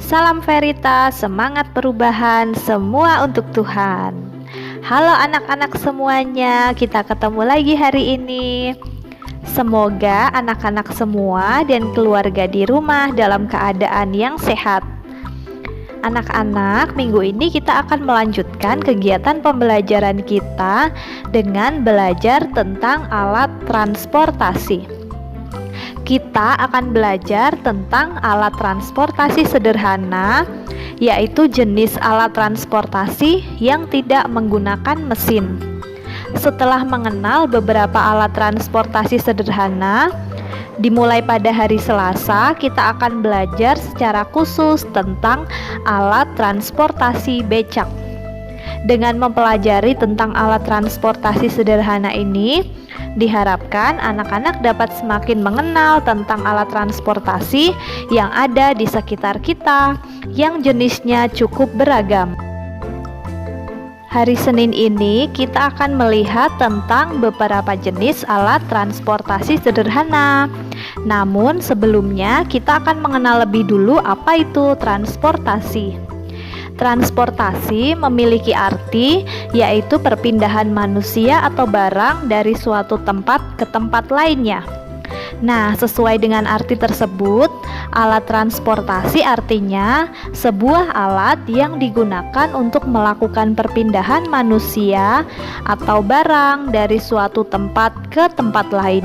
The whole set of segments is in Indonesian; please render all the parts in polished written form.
Salam Verita, semangat perubahan, semua untuk Tuhan. Halo anak-anak semuanya, kita ketemu lagi hari ini. Semoga anak-anak semua dan keluarga di rumah dalam keadaan yang sehat. Anak-anak, minggu ini kita akan melanjutkan kegiatan pembelajaran kita dengan belajar tentang alat transportasi. Kita akan belajar tentang alat transportasi sederhana, yaitu jenis alat transportasi yang tidak menggunakan mesin. Setelah mengenal beberapa alat transportasi sederhana, dimulai pada hari Selasa, kita akan belajar secara khusus tentang alat transportasi becak. Dengan mempelajari tentang alat transportasi sederhana ini, diharapkan anak-anak dapat semakin mengenal tentang alat transportasi yang ada di sekitar kita, yang jenisnya cukup beragam. Hari Senin ini kita akan melihat tentang beberapa jenis alat transportasi sederhana. Namun sebelumnya kita akan mengenal lebih dulu apa itu transportasi. Transportasi memiliki arti yaitu perpindahan manusia atau barang dari suatu tempat ke tempat lainnya. Nah, sesuai dengan arti tersebut, alat transportasi artinya sebuah alat yang digunakan untuk melakukan perpindahan manusia atau barang dari suatu tempat ke tempat lain.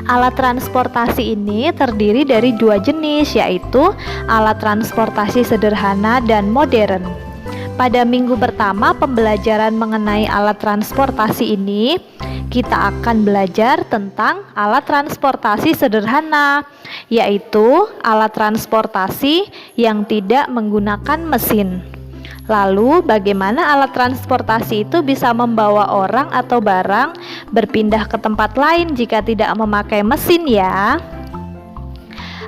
Alat transportasi ini terdiri dari dua jenis, yaitu alat transportasi sederhana dan modern. Pada minggu pertama pembelajaran mengenai alat transportasi ini, kita akan belajar tentang alat transportasi sederhana, yaitu alat transportasi yang tidak menggunakan mesin. Lalu, bagaimana alat transportasi itu bisa membawa orang atau barang berpindah ke tempat lain jika tidak memakai mesin ya?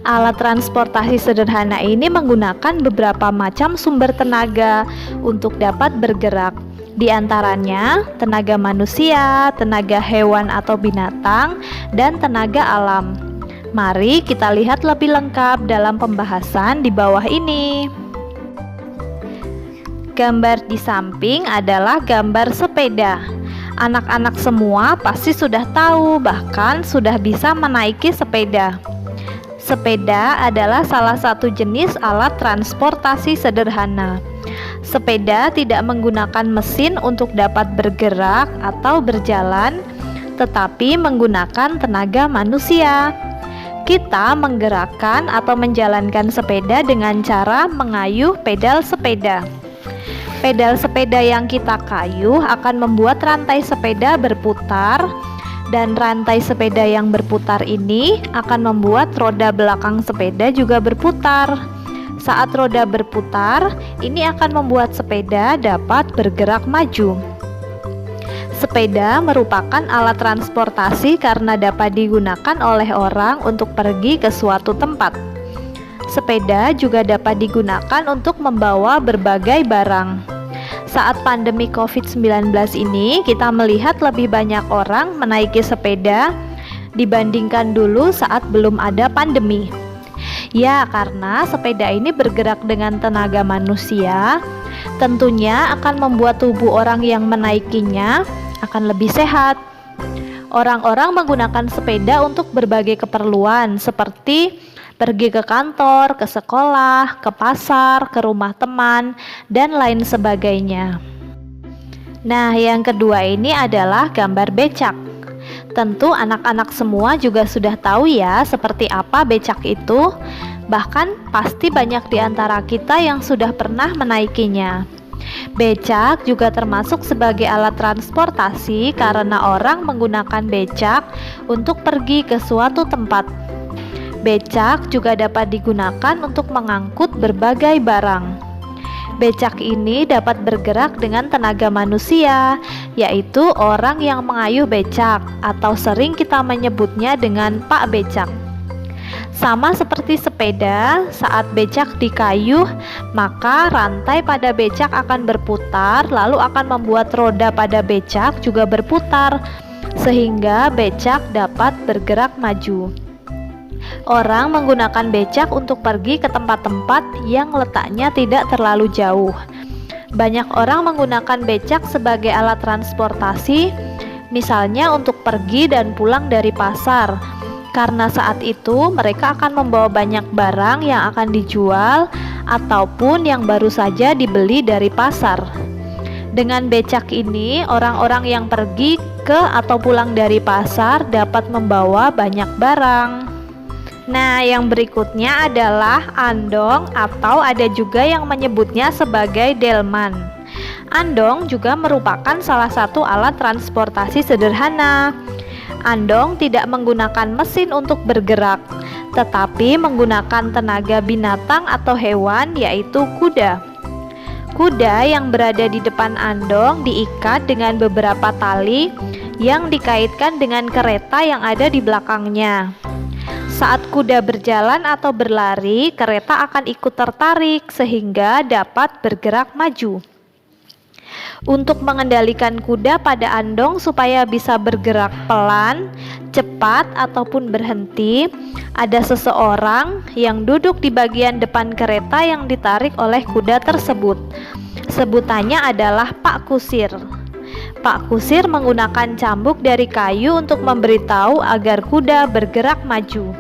Alat transportasi sederhana ini menggunakan beberapa macam sumber tenaga untuk dapat bergerak. Di antaranya tenaga manusia, tenaga hewan atau binatang, dan tenaga alam. Mari kita lihat lebih lengkap dalam pembahasan di bawah ini. Gambar di samping adalah gambar sepeda. Anak-anak semua pasti sudah tahu, bahkan sudah bisa menaiki sepeda. Sepeda adalah salah satu jenis alat transportasi sederhana. Sepeda tidak menggunakan mesin untuk dapat bergerak atau berjalan, tetapi menggunakan tenaga manusia. Kita menggerakkan atau menjalankan sepeda dengan cara mengayuh pedal sepeda. Pedal sepeda yang kita kayuh akan membuat rantai sepeda berputar, dan rantai sepeda yang berputar ini akan membuat roda belakang sepeda juga berputar. Saat roda berputar, ini akan membuat sepeda dapat bergerak maju. Sepeda merupakan alat transportasi karena dapat digunakan oleh orang untuk pergi ke suatu tempat. Sepeda juga dapat digunakan untuk membawa berbagai barang. Saat pandemi COVID-19 ini, kita melihat lebih banyak orang menaiki sepeda dibandingkan dulu saat belum ada pandemi. Ya, karena sepeda ini bergerak dengan tenaga manusia, tentunya akan membuat tubuh orang yang menaikinya akan lebih sehat. Orang-orang menggunakan sepeda untuk berbagai keperluan seperti pergi ke kantor, ke sekolah, ke pasar, ke rumah teman, dan lain sebagainya. Nah, yang kedua ini adalah gambar becak. Tentu anak-anak semua juga sudah tahu ya seperti apa becak itu. Bahkan pasti banyak di antara kita yang sudah pernah menaikinya. Becak juga termasuk sebagai alat transportasi karena orang menggunakan becak untuk pergi ke suatu tempat. Becak juga dapat digunakan untuk mengangkut berbagai barang. Becak ini dapat bergerak dengan tenaga manusia, yaitu orang yang mengayuh becak, atau sering kita menyebutnya dengan Pak Becak. Sama seperti sepeda, saat becak dikayuh, maka rantai pada becak akan berputar, lalu akan membuat roda pada becak juga berputar, sehingga becak dapat bergerak maju. Orang menggunakan becak untuk pergi ke tempat-tempat yang letaknya tidak terlalu jauh. Banyak orang menggunakan becak sebagai alat transportasi, misalnya untuk pergi dan pulang dari pasar, karena saat itu mereka akan membawa banyak barang yang akan dijual ataupun yang baru saja dibeli dari pasar. Dengan becak ini, orang-orang yang pergi ke atau pulang dari pasar dapat membawa banyak barang. Nah, yang berikutnya adalah andong atau ada juga yang menyebutnya sebagai delman. Andong juga merupakan salah satu alat transportasi sederhana. Andong tidak menggunakan mesin untuk bergerak, tetapi menggunakan tenaga binatang atau hewan, yaitu kuda. Kuda yang berada di depan andong diikat dengan beberapa tali yang dikaitkan dengan kereta yang ada di belakangnya. Saat kuda berjalan atau berlari, kereta akan ikut tertarik sehingga dapat bergerak maju. Untuk mengendalikan kuda pada andong supaya bisa bergerak pelan, cepat, ataupun berhenti, ada seseorang yang duduk di bagian depan kereta yang ditarik oleh kuda tersebut. Sebutannya adalah Pak Kusir. Pak Kusir menggunakan cambuk dari kayu untuk memberitahu agar kuda bergerak maju.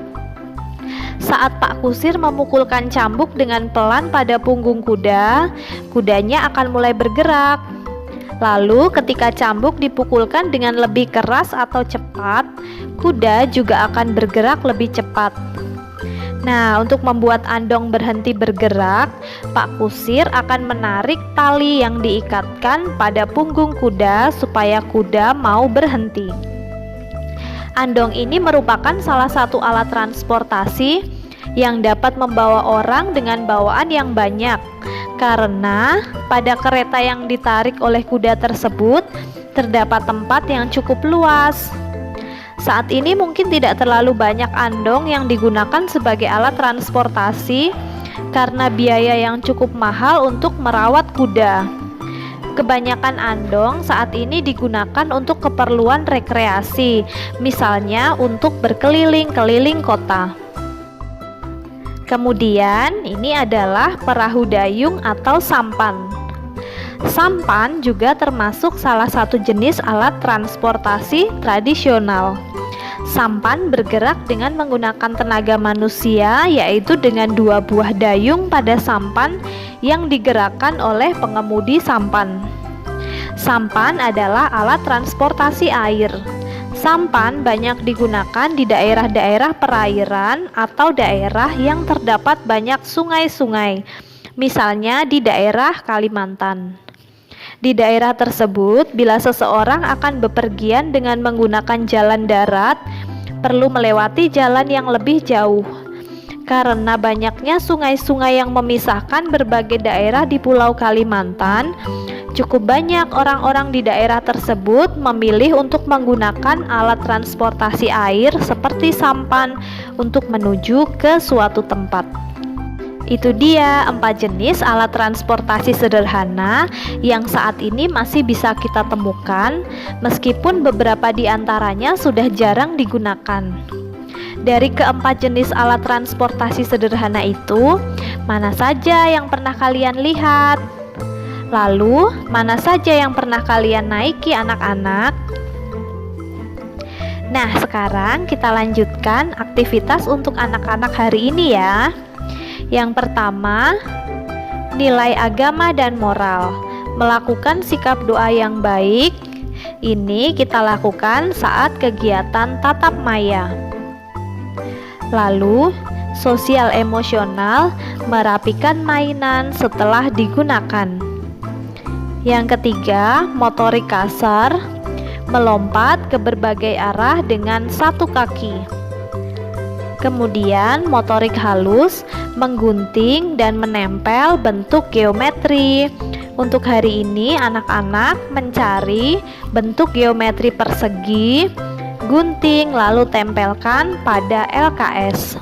Saat Pak Kusir memukulkan cambuk dengan pelan pada punggung kuda, kudanya akan mulai bergerak. Lalu ketika cambuk dipukulkan dengan lebih keras atau cepat, kuda juga akan bergerak lebih cepat. Nah, untuk membuat andong berhenti bergerak, Pak Kusir akan menarik tali yang diikatkan pada punggung kuda supaya kuda mau berhenti. Andong ini merupakan salah satu alat transportasi yang dapat membawa orang dengan bawaan yang banyak, karena pada kereta yang ditarik oleh kuda tersebut terdapat tempat yang cukup luas. Saat ini mungkin tidak terlalu banyak andong yang digunakan sebagai alat transportasi karena biaya yang cukup mahal untuk merawat kuda. Kebanyakan andong saat ini digunakan untuk keperluan rekreasi, misalnya untuk berkeliling-keliling kota. Kemudian ini adalah perahu dayung atau sampan. Sampan juga termasuk salah satu jenis alat transportasi tradisional. Sampan bergerak dengan menggunakan tenaga manusia, yaitu dengan 2 buah dayung pada sampan yang digerakkan oleh pengemudi sampan. Sampan adalah alat transportasi air. Sampan banyak digunakan di daerah-daerah perairan atau daerah yang terdapat banyak sungai-sungai, misalnya di daerah Kalimantan. Di daerah tersebut, bila seseorang akan bepergian dengan menggunakan jalan darat, perlu melewati jalan yang lebih jauh. Karena banyaknya sungai-sungai yang memisahkan berbagai daerah di Pulau Kalimantan, cukup banyak orang-orang di daerah tersebut memilih untuk menggunakan alat transportasi air seperti sampan untuk menuju ke suatu tempat. Itu dia 4 jenis alat transportasi sederhana yang saat ini masih bisa kita temukan, meskipun beberapa di antaranya sudah jarang digunakan. Dari keempat jenis alat transportasi sederhana itu, mana saja yang pernah kalian lihat? Lalu, mana saja yang pernah kalian naiki anak-anak? Nah, sekarang kita lanjutkan aktivitas untuk anak-anak hari ini ya. Yang pertama, nilai agama dan moral. Melakukan sikap doa yang baik. Ini kita lakukan saat kegiatan tatap maya. Lalu, sosial emosional, merapikan mainan setelah digunakan. Yang ketiga, motorik kasar, melompat ke berbagai arah dengan 1 kaki. Kemudian motorik halus, menggunting dan menempel bentuk geometri. Untuk hari ini anak-anak mencari bentuk geometri persegi, gunting lalu tempelkan pada LKS.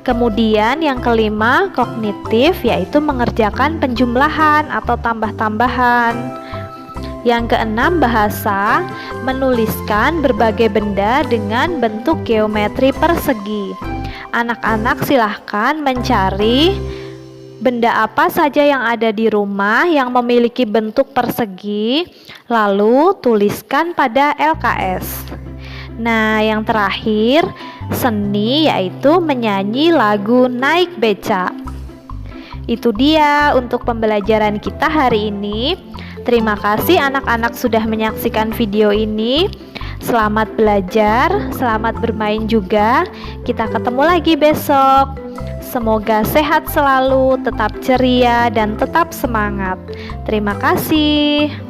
Kemudian yang kelima, kognitif, yaitu mengerjakan penjumlahan atau tambah-tambahan. Yang keenam, bahasa, menuliskan berbagai benda dengan bentuk geometri persegi. Anak-anak silahkan mencari benda apa saja yang ada di rumah yang memiliki bentuk persegi, lalu tuliskan pada LKS. Nah, yang terakhir, seni, yaitu menyanyi lagu Naik Beca. Itu dia untuk pembelajaran kita hari ini. Terima kasih anak-anak sudah menyaksikan video ini. Selamat belajar, selamat bermain juga. Kita ketemu lagi besok. Semoga sehat selalu, tetap ceria, dan tetap semangat. Terima kasih.